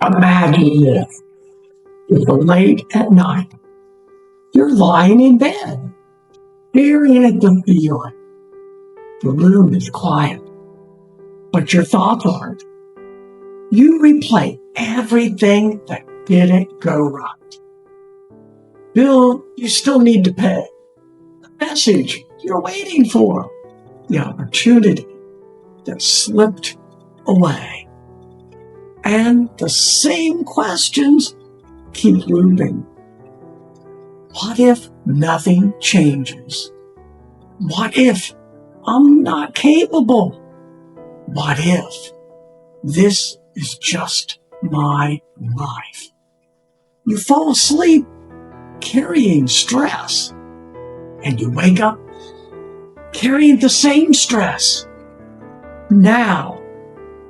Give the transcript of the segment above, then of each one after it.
Imagine this. It's late at night. You're lying in bed, staring at the ceiling. The room is quiet, but your thoughts aren't. You replay everything that didn't go right. Bill you still need to pay. The message you're waiting for. The opportunity that slipped away. And the same questions keep looping. What if nothing changes? What if I'm not capable? What if this is just my life? You fall asleep carrying stress, and you wake up carrying the same stress. Now,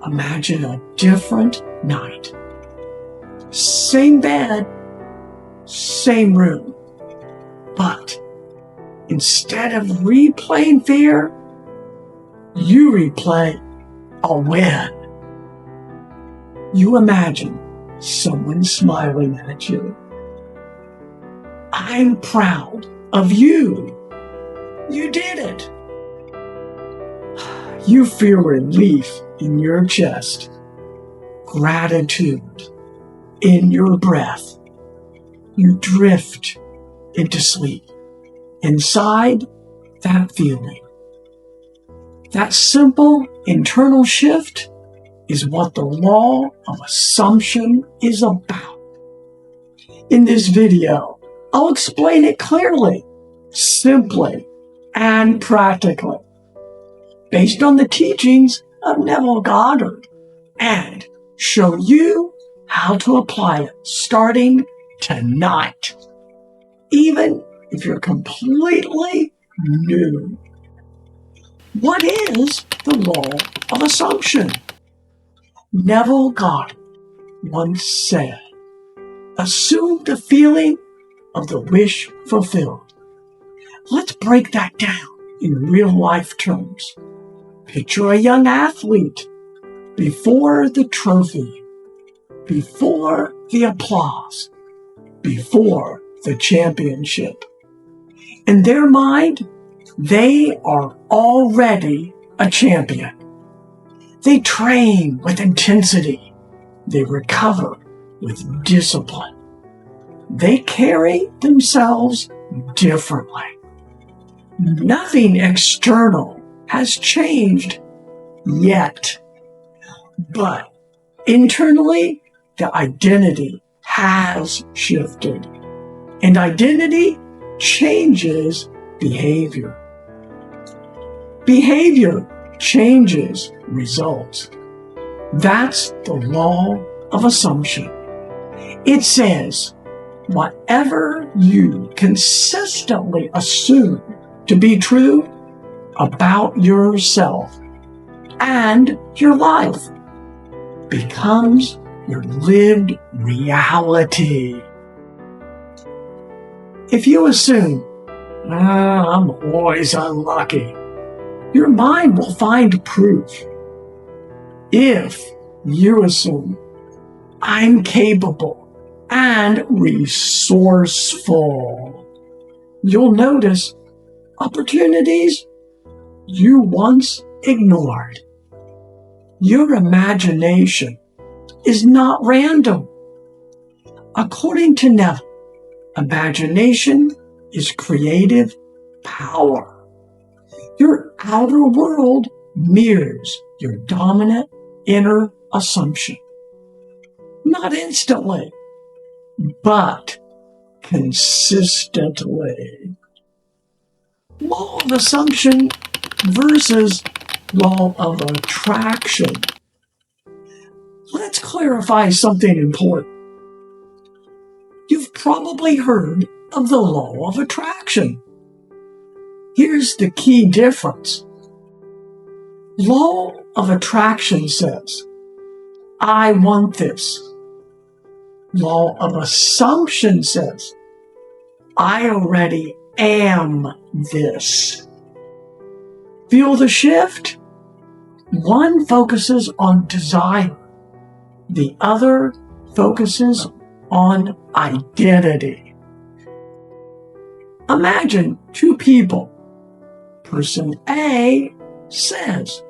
imagine a different night. Same bed, same room. But instead of replaying fear, you replay a win. You imagine someone smiling at you. I'm proud of you. You did it. You feel relief in your chest, gratitude in your breath. You drift into sleep. Inside that feeling, that simple internal shift is what the law of assumption is about. In this video, I'll explain it clearly, simply, and practically, based on the teachings of Neville Goddard, and show you how to apply it starting tonight, even if you're completely new. What is the law of assumption? Neville Goddard once said, assume the feeling of the wish fulfilled. Let's break that down in real life terms. Picture a young athlete before the trophy, before the applause, before the championship. In their mind, they are already a champion. They train with intensity. They recover with discipline. They carry themselves differently. Nothing external has changed yet, but internally, the identity has shifted, and identity changes behavior. Behavior changes results. That's the law of assumption. It says, whatever you consistently assume to be true about yourself and your life becomes your lived reality. If you assume, I'm always unlucky, your mind will find proof. If you assume, I'm capable and resourceful, you'll notice opportunities you once ignored. Your imagination is not random. According to Neville, imagination is creative power. Your outer world mirrors your dominant inner assumption. Not instantly, but consistently. Law of assumption versus law of attraction. Let's clarify something important. You've probably heard of the law of attraction. Here's the key difference. Law of attraction says, I want this. Law of assumption says, I already am this. Feel the shift? One focuses on desire. The other focuses on identity. Imagine two people. Person A says,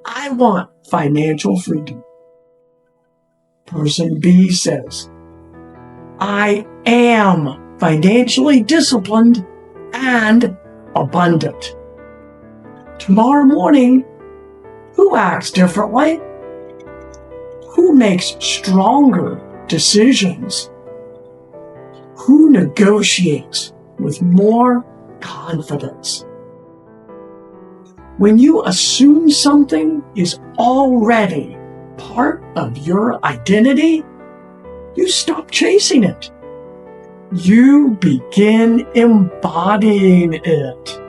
I want financial freedom. Person B says, I am financially disciplined and abundant. Tomorrow morning, who acts differently? Who makes stronger decisions? Who negotiates with more confidence? When you assume something is already part of your identity, you stop chasing it. You begin embodying it.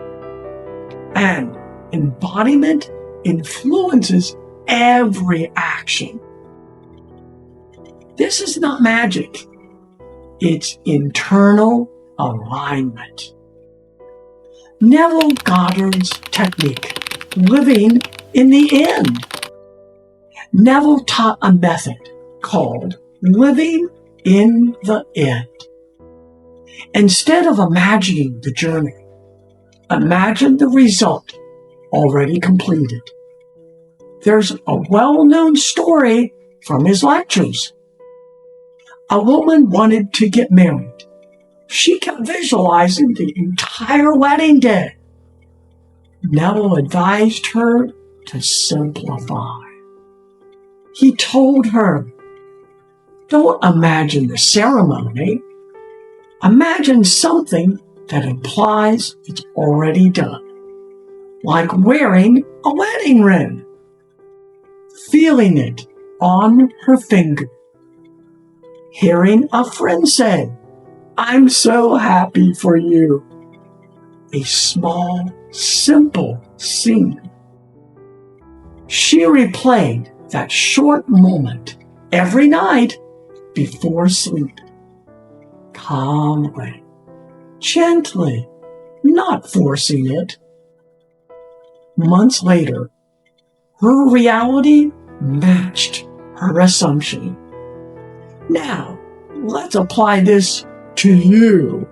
And embodiment influences every action. This is not magic. It's internal alignment. Neville Goddard's technique, living in the end. Neville taught a method called living in the end. Instead of imagining the journey, imagine the result already completed. There's a well-known story from his lectures. A woman wanted to get married. She kept visualizing the entire wedding day. Neville advised her to simplify. He told her, don't imagine the ceremony. Imagine something that implies it's already done, like wearing a wedding ring, feeling it on her finger, hearing a friend say, I'm so happy for you. A small, simple scene. She replayed that short moment every night before sleep. Calmly, gently, not forcing it. Months later, her reality matched her assumption. Now, let's apply this to you.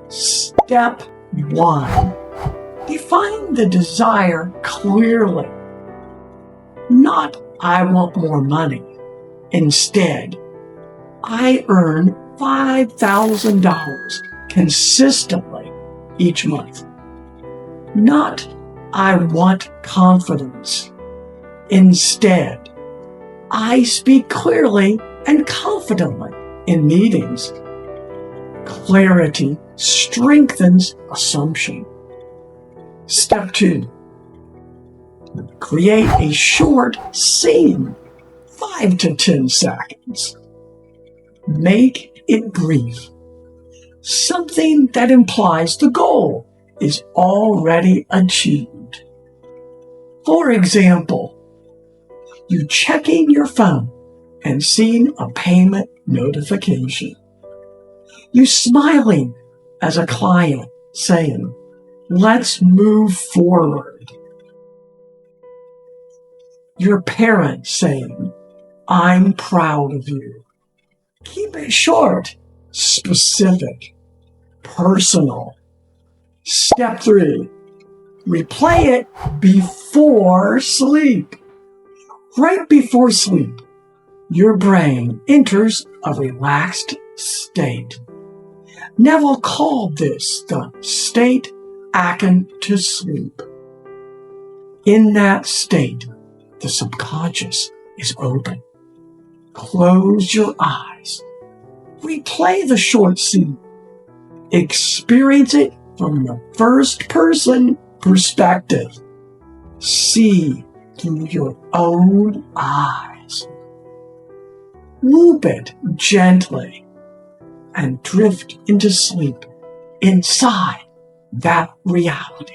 Step 1. Define the desire clearly. Not, I want more money. Instead, I earn $5,000 consistently each month. Not, I want confidence. Instead, I speak clearly and confidently in meetings. Clarity strengthens assumption. Step 2. Create a short scene, 5 to 10 seconds. Make it brief. Something that implies the goal is already achieved. For example, you checking your phone and seeing a payment notification. You smiling as a client saying, let's move forward. Your parent saying, I'm proud of you. Keep it short, specific, personal. Step 3, replay it before sleep. Right before sleep, your brain enters a relaxed state. Neville called this the state akin to sleep. In that state, the subconscious is open. Close your eyes. Replay the short scene. Experience it from the first person perspective. See through your own eyes. Loop it gently and drift into sleep inside that reality.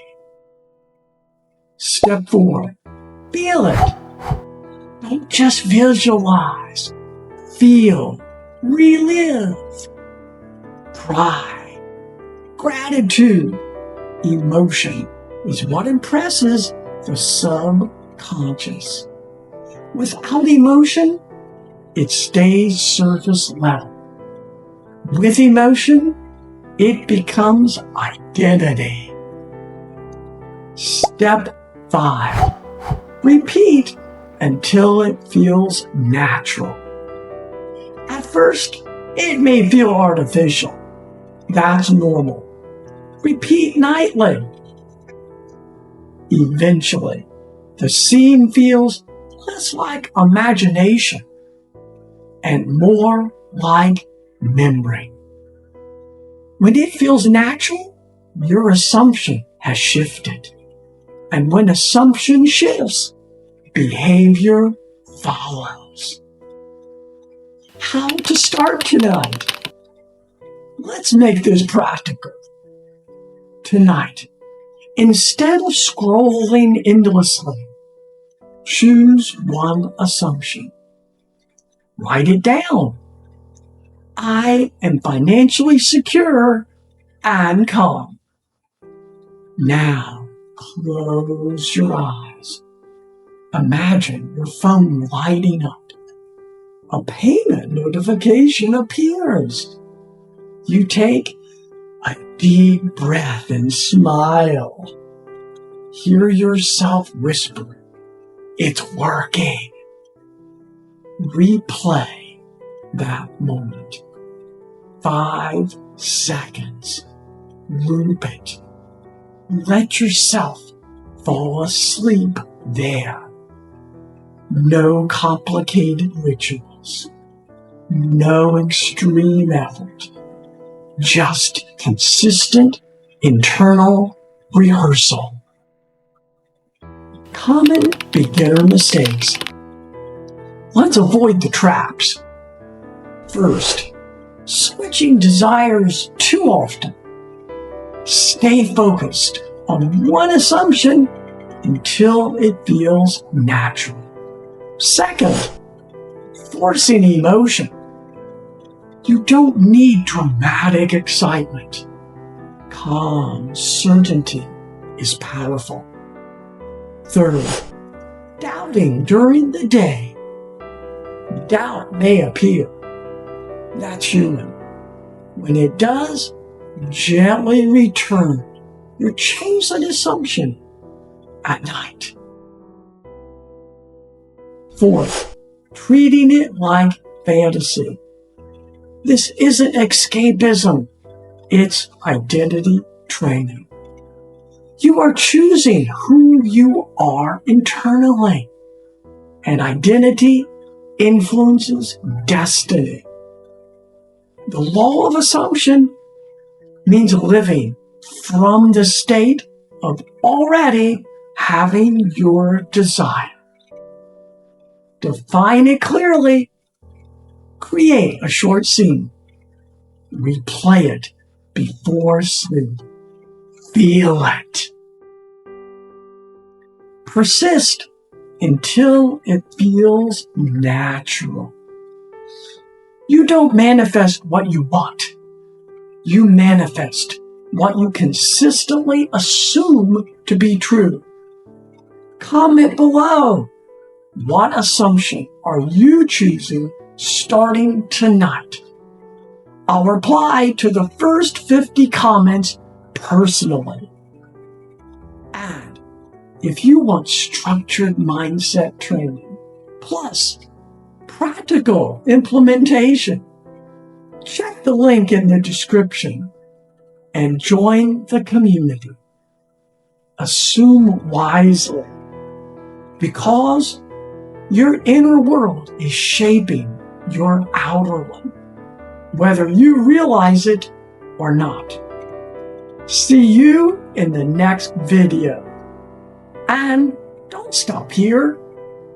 Step 4, feel it. Don't just visualize. Feel, relive. Pride, gratitude, emotion is what impresses the subconscious. Without emotion, it stays surface level. With emotion, it becomes identity. Step 5. Repeat until it feels natural. At first, it may feel artificial. That's normal. Repeat nightly. Eventually, the scene feels less like imagination and more like memory. When it feels natural, your assumption has shifted. And when assumption shifts, behavior follows. How to start tonight? Let's make this practical. Tonight, instead of scrolling endlessly, choose one assumption. Write it down. I am financially secure and calm. Now, close your eyes. Imagine your phone lighting up. A payment notification appears. You take a deep breath and smile. Hear yourself whisper, "It's working." Replay that moment. 5 seconds. Loop it. Let yourself fall asleep there. No complicated rituals. No extreme effort. Just consistent internal rehearsal. Common beginner mistakes. Let's avoid the traps. First, switching desires too often. Stay focused on one assumption until it feels natural. Second, forcing emotion. You don't need dramatic excitement. Calm certainty is powerful. Third, doubting during the day. Doubt may appear. That's human. When it does, gently return your chosen assumption at night. Fourth, treating it like fantasy. This isn't escapism, it's identity training. You are choosing who you are internally, and identity influences destiny. The law of assumption means living from the state of already having your desire. Define it clearly. Create a short scene. Replay it before sleep. Feel it. Persist until it feels natural. You don't manifest what you want. You manifest what you consistently assume to be true. Comment below. What assumption are you choosing starting tonight? I'll reply to the first 50 comments personally. And if you want structured mindset training, plus practical implementation, check the link in the description and join the community. Assume wisely, because your inner world is shaping your outer one, whether you realize it or not. See you in the next video. And don't stop here.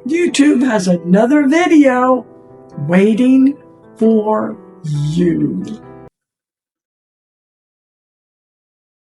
YouTube has another video waiting for you.